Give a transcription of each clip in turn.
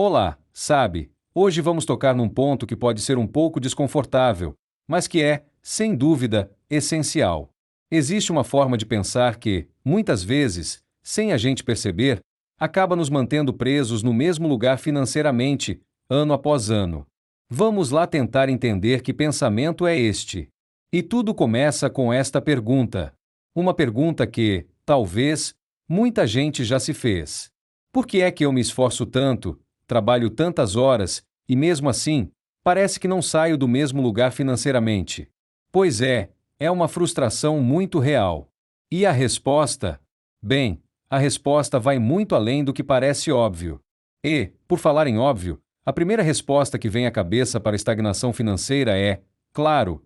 Olá, sabe, hoje vamos tocar num ponto que pode ser um pouco desconfortável, mas que é, sem dúvida, essencial. Existe uma forma de pensar que, muitas vezes, sem a gente perceber, acaba nos mantendo presos no mesmo lugar financeiramente, ano após ano. Vamos lá tentar entender que pensamento é este. E tudo começa com esta pergunta. Uma pergunta que, talvez, muita gente já se fez. Por que é que eu me esforço tanto, trabalho tantas horas, e mesmo assim, parece que não saio do mesmo lugar financeiramente? Pois é uma frustração muito real. E a resposta? Bem, a resposta vai muito além do que parece óbvio. E, por falar em óbvio, a primeira resposta que vem à cabeça para a estagnação financeira é, claro,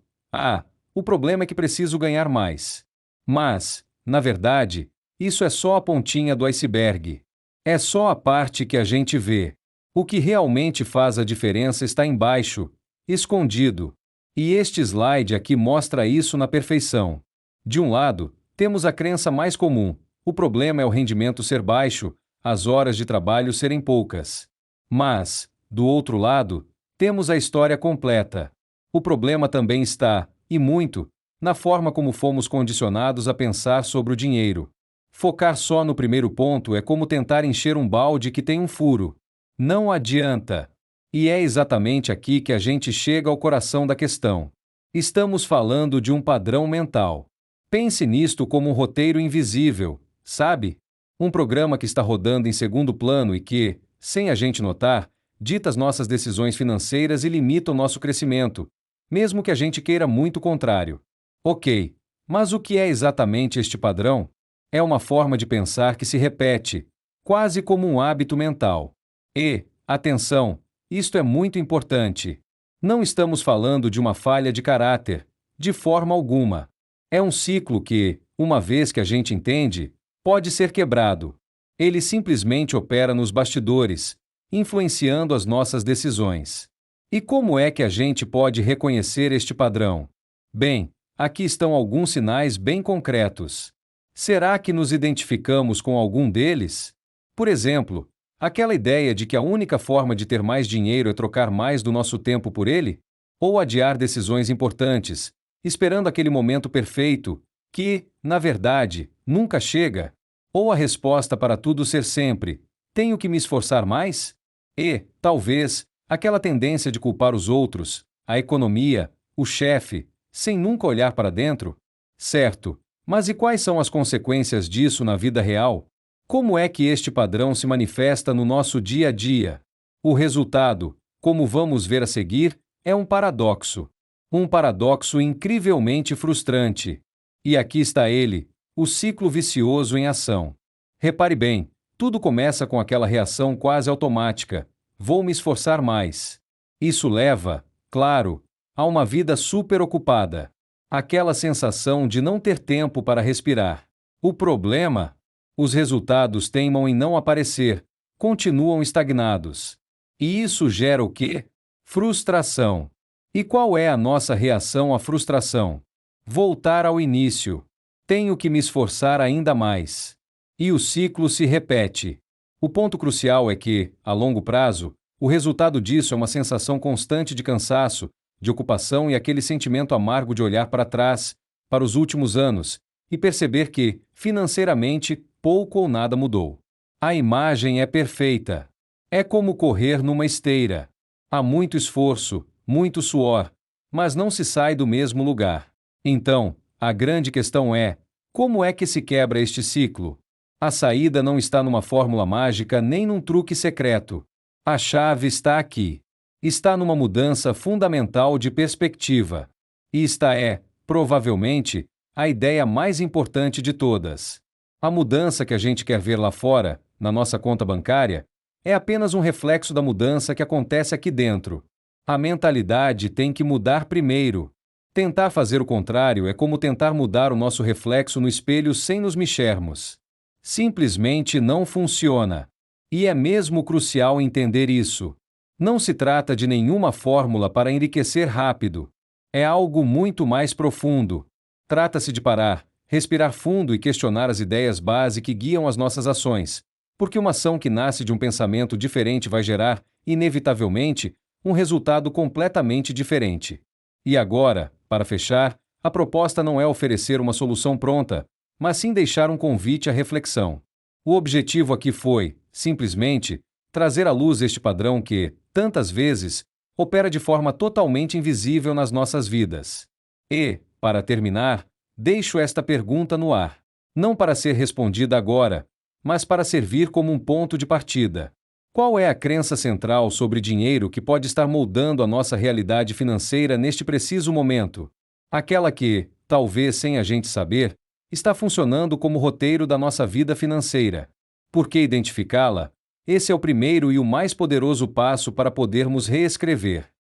o problema é que preciso ganhar mais. Mas, na verdade, isso é só a pontinha do iceberg. É só a parte que a gente vê. O que realmente faz a diferença está embaixo, escondido. E este slide aqui mostra isso na perfeição. De um lado, temos a crença mais comum: o problema é o rendimento ser baixo, as horas de trabalho serem poucas. Mas, do outro lado, temos a história completa. O problema também está, e muito, na forma como fomos condicionados a pensar sobre o dinheiro. Focar só no primeiro ponto é como tentar encher um balde que tem um furo. Não adianta. E é exatamente aqui que a gente chega ao coração da questão. Estamos falando de um padrão mental. Pense nisto como um roteiro invisível, sabe? Um programa que está rodando em segundo plano e que, sem a gente notar, dita as nossas decisões financeiras e limita o nosso crescimento, mesmo que a gente queira muito o contrário. Ok, mas o que é exatamente este padrão? É uma forma de pensar que se repete, quase como um hábito mental. E, atenção, isto é muito importante. Não estamos falando de uma falha de caráter, de forma alguma. É um ciclo que, uma vez que a gente entende, pode ser quebrado. Ele simplesmente opera nos bastidores, influenciando as nossas decisões. E como é que a gente pode reconhecer este padrão? Bem, aqui estão alguns sinais bem concretos. Será que nos identificamos com algum deles? Por exemplo, aquela ideia de que a única forma de ter mais dinheiro é trocar mais do nosso tempo por ele? Ou adiar decisões importantes, esperando aquele momento perfeito, que, na verdade, nunca chega? Ou a resposta para tudo ser sempre: tenho que me esforçar mais? E, talvez, aquela tendência de culpar os outros, a economia, o chefe, sem nunca olhar para dentro? Certo. Mas e quais são as consequências disso na vida real? Como é que este padrão se manifesta no nosso dia a dia? O resultado, como vamos ver a seguir, é um paradoxo. Um paradoxo incrivelmente frustrante. E aqui está ele, o ciclo vicioso em ação. Repare bem, tudo começa com aquela reação quase automática: vou me esforçar mais. Isso leva, claro, a uma vida super ocupada. Aquela sensação de não ter tempo para respirar. O problema? Os resultados teimam em não aparecer, continuam estagnados. E isso gera o quê? Frustração. E qual é a nossa reação à frustração? Voltar ao início. Tenho que me esforçar ainda mais. E o ciclo se repete. O ponto crucial é que, a longo prazo, o resultado disso é uma sensação constante de cansaço, de ocupação e aquele sentimento amargo de olhar para trás, para os últimos anos, e perceber que, financeiramente, pouco ou nada mudou. A imagem é perfeita. É como correr numa esteira. Há muito esforço, muito suor, mas não se sai do mesmo lugar. Então, a grande questão é: como é que se quebra este ciclo? A saída não está numa fórmula mágica nem num truque secreto. A chave está aqui. Está numa mudança fundamental de perspectiva. E esta é, provavelmente, a ideia mais importante de todas. A mudança que a gente quer ver lá fora, na nossa conta bancária, é apenas um reflexo da mudança que acontece aqui dentro. A mentalidade tem que mudar primeiro. Tentar fazer o contrário é como tentar mudar o nosso reflexo no espelho sem nos mexermos. Simplesmente não funciona. E é mesmo crucial entender isso. Não se trata de nenhuma fórmula para enriquecer rápido. É algo muito mais profundo. Trata-se de parar, respirar fundo e questionar as ideias base que guiam as nossas ações, Porque uma ação que nasce de um pensamento diferente vai gerar, inevitavelmente, um resultado completamente diferente. E agora, para fechar, a proposta não é oferecer uma solução pronta, mas sim deixar um convite à reflexão. O objetivo aqui foi, simplesmente, trazer à luz este padrão que, tantas vezes, opera de forma totalmente invisível nas nossas vidas. E, para terminar, deixo esta pergunta no ar. Não para ser respondida agora, mas para servir como um ponto de partida. Qual é a crença central sobre dinheiro que pode estar moldando a nossa realidade financeira neste preciso momento? Aquela que, talvez sem a gente saber, está funcionando como roteiro da nossa vida financeira. Por que identificá-la? Esse é o primeiro e o mais poderoso passo para podermos reescrever